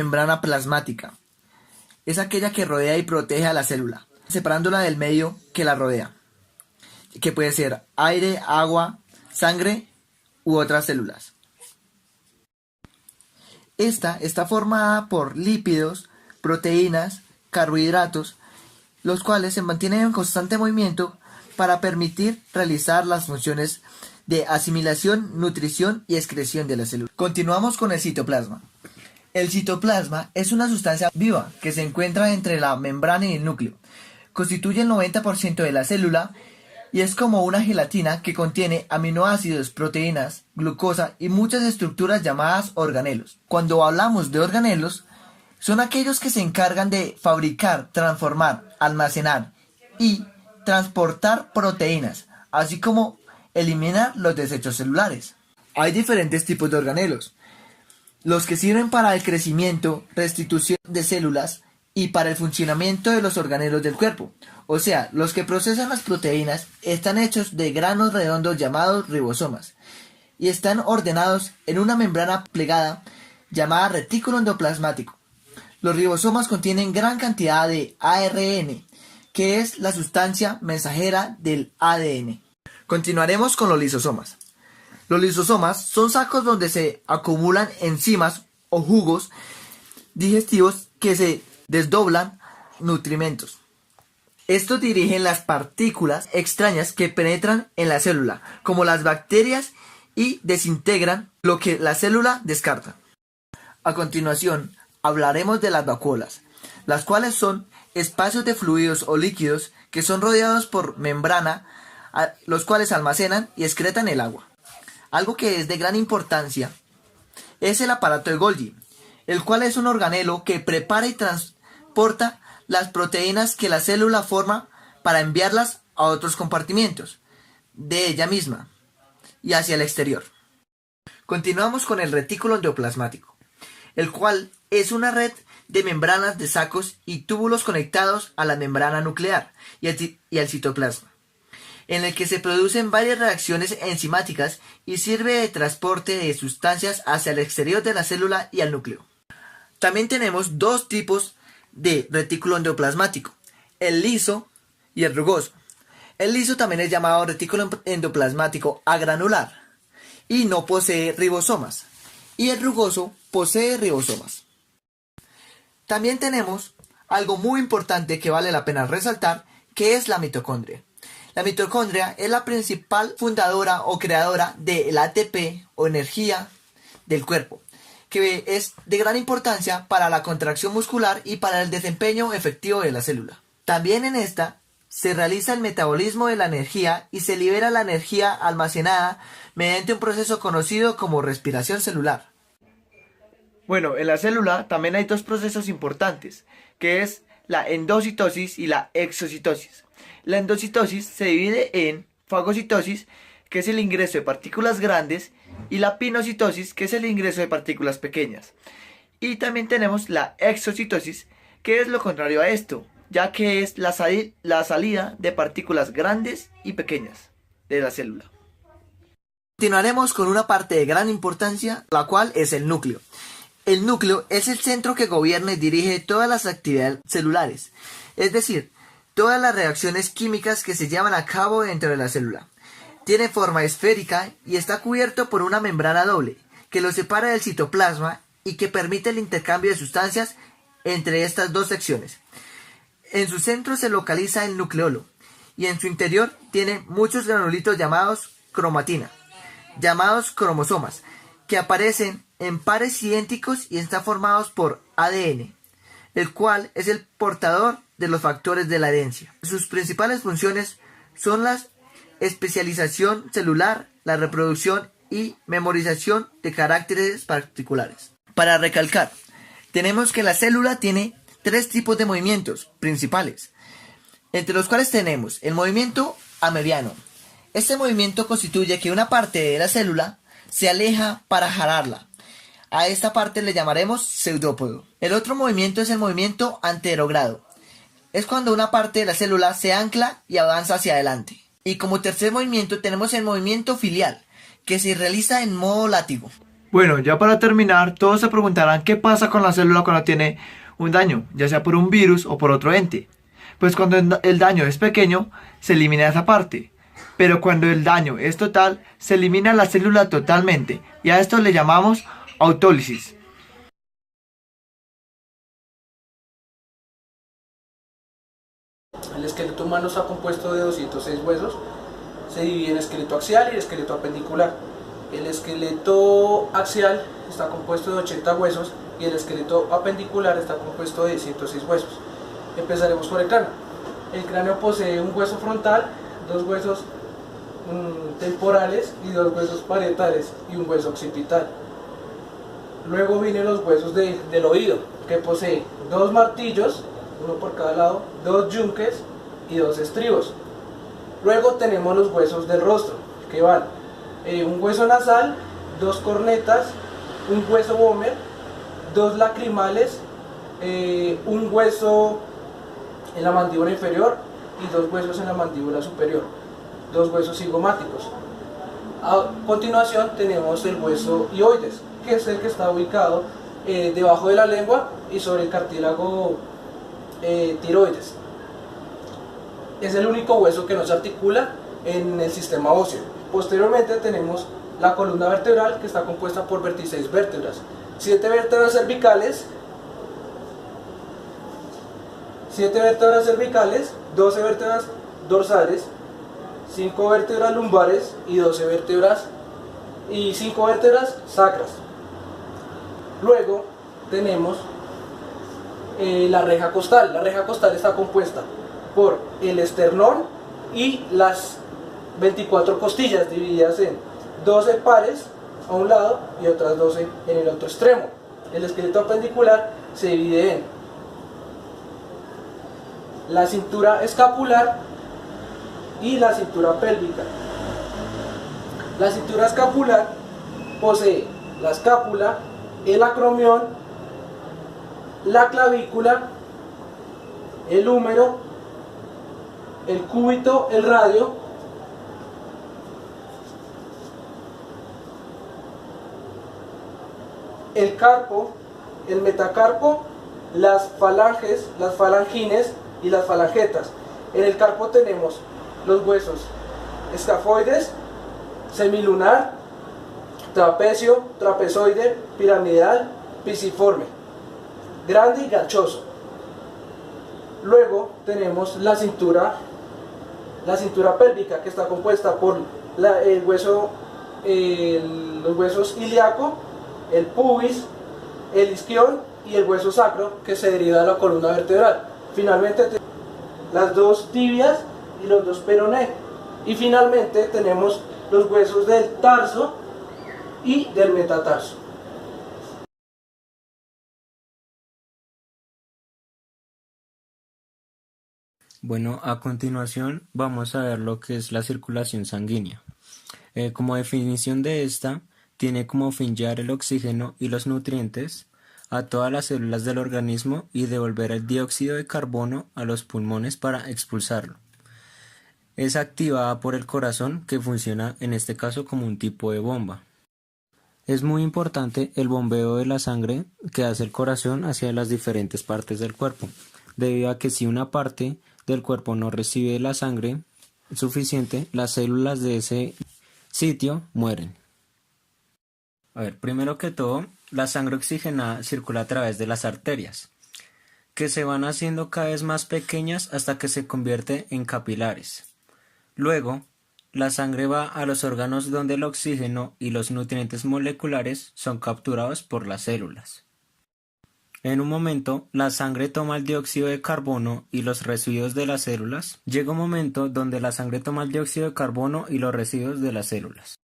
membrana plasmática. Es aquella que rodea y protege a la célula, separándola del medio que la rodea, que puede ser aire, agua, sangre u otras células. Esta está formada por lípidos, proteínas, carbohidratos, los cuales se mantienen en constante movimiento para permitir realizar las funciones de asimilación, nutrición y excreción de la célula. Continuamos con el citoplasma. El citoplasma es una sustancia viva que se encuentra entre la membrana y el núcleo. Constituye el 90% de la célula y es como una gelatina que contiene aminoácidos, proteínas, glucosa y muchas estructuras llamadas organelos. Cuando hablamos de organelos, son aquellos que se encargan de fabricar, transformar, almacenar y transportar proteínas, así como eliminar los desechos celulares. Hay diferentes tipos de organelos: los que sirven para el crecimiento, restitución de células y para el funcionamiento de los organelos del cuerpo. O sea, los que procesan las proteínas están hechos de granos redondos llamados ribosomas y están ordenados en una membrana plegada llamada retículo endoplasmático. Los ribosomas contienen gran cantidad de ARN, que es la sustancia mensajera del ADN. Continuaremos con los lisosomas. Los lisosomas son sacos donde se acumulan enzimas o jugos digestivos que se desdoblan nutrimentos. Estos dirigen las partículas extrañas que penetran en la célula, como las bacterias, y desintegran lo que la célula descarta. A continuación, hablaremos de las vacuolas, las cuales son espacios de fluidos o líquidos que son rodeados por membrana, los cuales almacenan y excretan el agua. Algo que es de gran importancia es el aparato de Golgi, el cual es un organelo que prepara y transporta las proteínas que la célula forma para enviarlas a otros compartimientos de ella misma y hacia el exterior. Continuamos con el retículo endoplasmático, el cual es una red de membranas de sacos y túbulos conectados a la membrana nuclear y al citoplasma, en el que se producen varias reacciones enzimáticas y sirve de transporte de sustancias hacia el exterior de la célula y al núcleo. También tenemos dos tipos de retículo endoplasmático: el liso y el rugoso. El liso también es llamado retículo endoplasmático agranular y no posee ribosomas, y el rugoso posee ribosomas. También tenemos algo muy importante que vale la pena resaltar, que es la mitocondria. La mitocondria es la principal fundadora o creadora del ATP o energía del cuerpo, que es de gran importancia para la contracción muscular y para el desempeño efectivo de la célula. También en esta se realiza el metabolismo de la energía y se libera la energía almacenada mediante un proceso conocido como respiración celular. Bueno, en la célula también hay dos procesos importantes, que es la endocitosis y la exocitosis. La endocitosis se divide en fagocitosis, que es el ingreso de partículas grandes, y la pinocitosis, que es el ingreso de partículas pequeñas. Y también tenemos la exocitosis, que es lo contrario a esto, ya que es la salida de partículas grandes y pequeñas de la célula. Continuaremos con una parte de gran importancia, la cual es el núcleo. El núcleo es el centro que gobierna y dirige todas las actividades celulares, es decir, todas las reacciones químicas que se llevan a cabo dentro de la célula. Tiene forma esférica y está cubierto por una membrana doble, que lo separa del citoplasma y que permite el intercambio de sustancias entre estas dos secciones. En su centro se localiza el nucleolo, y en su interior tiene muchos granulitos llamados cromatina, llamados cromosomas, que aparecen en pares idénticos y están formados por ADN, el cual es el portador de los factores de la herencia. Sus principales funciones son la especialización celular, la reproducción y memorización de caracteres particulares. Para recalcar, tenemos que la célula tiene tres tipos de movimientos principales, entre los cuales tenemos el movimiento ameriano. Este movimiento constituye que una parte de la célula se aleja para jalarla. A esta parte le llamaremos pseudópodo. El otro movimiento es el movimiento anterogrado. Es cuando una parte de la célula se ancla y avanza hacia adelante. Y como tercer movimiento tenemos el movimiento filial, que se realiza en modo látigo. Bueno, ya para terminar, todos se preguntarán qué pasa con la célula cuando tiene un daño, ya sea por un virus o por otro ente. Pues cuando el daño es pequeño, se elimina esa parte. Pero cuando el daño es total, se elimina la célula totalmente. Y a esto le llamamos autólisis. El esqueleto humano está compuesto de 206 huesos. Se divide en esqueleto axial y esqueleto apendicular. El esqueleto axial está compuesto de 80 huesos y el esqueleto apendicular está compuesto de 106 huesos. Empezaremos por el cráneo. El cráneo posee un hueso frontal, dos huesos temporales y dos huesos parietales y un hueso occipital. Luego vienen los huesos del oído, que posee dos martillos, uno por cada lado, dos yunques y dos estribos. Luego tenemos los huesos del rostro, que van un hueso nasal, dos cornetas, un hueso vómer, dos lacrimales, un hueso en la mandíbula inferior y dos huesos en la mandíbula superior, dos huesos cigomáticos. A continuación tenemos el hueso hioides, que es el que está ubicado debajo de la lengua y sobre el cartílago tiroides. Es el único hueso que no se articula en el sistema óseo. Posteriormente tenemos la columna vertebral, que está compuesta por 26 vértebras, 7 vértebras cervicales, 12 vértebras dorsales, 5 vértebras lumbares y 12 vértebras y 5 vértebras sacras. Luego tenemos la reja costal. La reja costal está compuesta por el esternón y las 24 costillas, divididas en 12 pares a un lado y otras 12 en el otro extremo. El esqueleto apendicular se divide en la cintura escapular y la cintura pélvica. La cintura escapular posee la escápula, el acromión, la clavícula, el húmero, el cúbito, el radio, el carpo, el metacarpo, las falanges, las falangines y las falangetas. En el carpo tenemos los huesos escafoides, semilunar, trapecio, trapezoide, piramidal, pisiforme, grande y ganchoso. Luego tenemos la cintura pélvica, que está compuesta por los huesos ilíaco, el pubis, el isquion y el hueso sacro, que se deriva de la columna vertebral. Finalmente tenemos las dos tibias y los dos peroné. Y finalmente tenemos los huesos del tarso y del metatarso. Bueno, a continuación vamos a ver lo que es la circulación sanguínea. Como definición de esta, tiene como fin llevar el oxígeno y los nutrientes a todas las células del organismo y devolver el dióxido de carbono a los pulmones para expulsarlo. Es activada por el corazón, que funciona en este caso como un tipo de bomba. Es muy importante el bombeo de la sangre que hace el corazón hacia las diferentes partes del cuerpo, debido a que si una parte del cuerpo no recibe la sangre suficiente, las células de ese sitio mueren. Primero que todo, la sangre oxigenada circula a través de las arterias, que se van haciendo cada vez más pequeñas hasta que se convierte en capilares. Luego, la sangre va a los órganos donde el oxígeno y los nutrientes moleculares son capturados por las células. En un momento, la sangre toma el dióxido de carbono y los residuos de las células. Llega un momento donde la sangre toma el dióxido de carbono y los residuos de las células.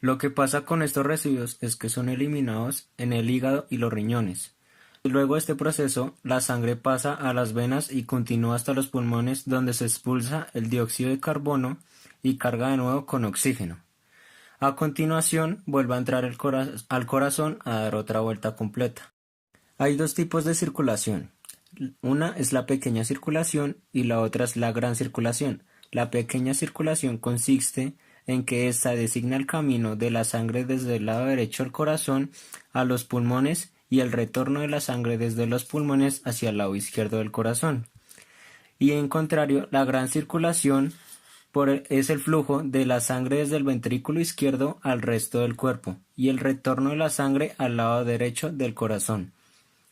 Lo que pasa con estos residuos es que son eliminados en el hígado y los riñones. Luego de este proceso, la sangre pasa a las venas y continúa hasta los pulmones, donde se expulsa el dióxido de carbono y carga de nuevo con oxígeno. A continuación, vuelve a entrar al corazón a dar otra vuelta completa. Hay dos tipos de circulación. Una es la pequeña circulación y la otra es la gran circulación. La pequeña circulación consiste en que ésta designa el camino de la sangre desde el lado derecho del corazón a los pulmones y el retorno de la sangre desde los pulmones hacia el lado izquierdo del corazón. Y en contrario, la gran circulación es el flujo de la sangre desde el ventrículo izquierdo al resto del cuerpo y el retorno de la sangre al lado derecho del corazón.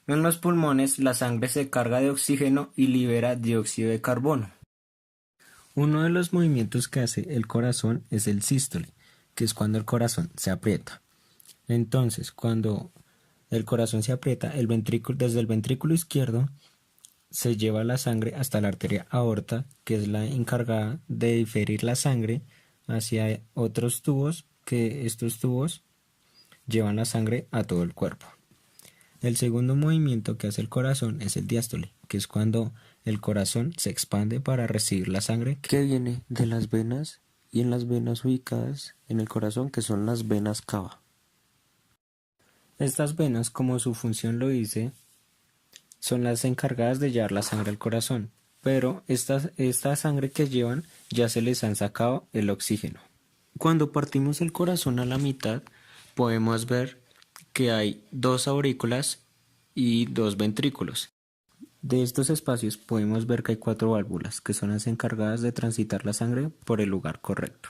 En los pulmones, la sangre se carga de oxígeno y libera dióxido de carbono. Uno de los movimientos que hace el corazón es el sístole, que es cuando el corazón se aprieta. Entonces, cuando el corazón se aprieta, desde el ventrículo izquierdo se lleva la sangre hasta la arteria aorta, que es la encargada de diferir la sangre hacia otros tubos, que estos tubos llevan la sangre a todo el cuerpo. El segundo movimiento que hace el corazón es el diástole, que es cuando el corazón se expande para recibir la sangre que viene de las venas y en las venas ubicadas en el corazón, que son las venas cava. Estas venas, como su función lo dice, son las encargadas de llevar la sangre al corazón, pero esta sangre que llevan ya se les han sacado el oxígeno. Cuando partimos el corazón a la mitad, podemos ver que hay 2 aurículas y 2 ventrículos. De estos espacios podemos ver que hay 4 válvulas, que son las encargadas de transitar la sangre por el lugar correcto.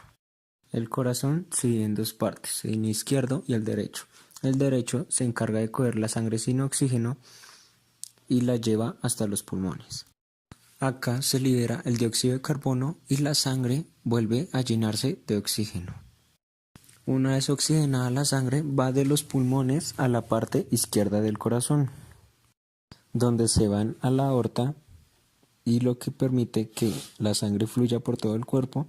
El corazón se divide en 2 partes, el izquierdo y el derecho. El derecho se encarga de coger la sangre sin oxígeno y la lleva hasta los pulmones. Acá se libera el dióxido de carbono y la sangre vuelve a llenarse de oxígeno. Una vez oxigenada la sangre va de los pulmones a la parte izquierda del corazón, donde se van a la aorta y lo que permite que la sangre fluya por todo el cuerpo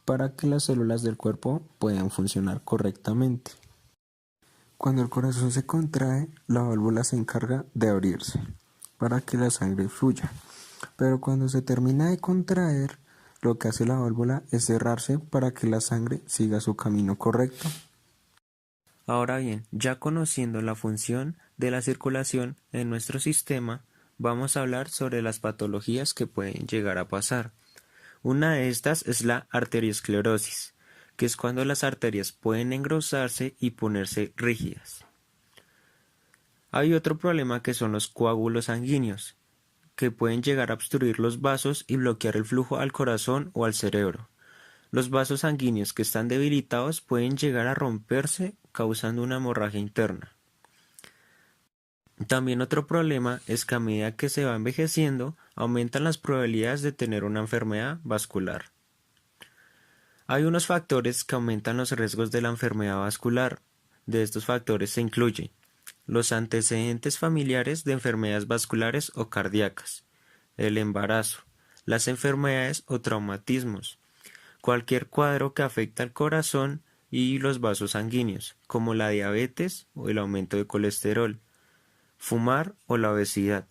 para que las células del cuerpo puedan funcionar correctamente. Cuando el corazón se contrae, la válvula se encarga de abrirse para que la sangre fluya, pero cuando se termina de contraer, lo que hace la válvula es cerrarse para que la sangre siga su camino correcto. Ahora bien, ya conociendo la función de la circulación en nuestro sistema, vamos a hablar sobre las patologías que pueden llegar a pasar. Una de estas es la arteriosclerosis, que es cuando las arterias pueden engrosarse y ponerse rígidas. Hay otro problema que son los coágulos sanguíneos, que pueden llegar a obstruir los vasos y bloquear el flujo al corazón o al cerebro. Los vasos sanguíneos que están debilitados pueden llegar a romperse, causando una hemorragia interna. También otro problema es que a medida que se va envejeciendo, aumentan las probabilidades de tener una enfermedad vascular. Hay unos factores que aumentan los riesgos de la enfermedad vascular. De estos factores se incluyen los antecedentes familiares de enfermedades vasculares o cardíacas, el embarazo, las enfermedades o traumatismos, cualquier cuadro que afecte al corazón y los vasos sanguíneos, como la diabetes o el aumento de colesterol, fumar o la obesidad.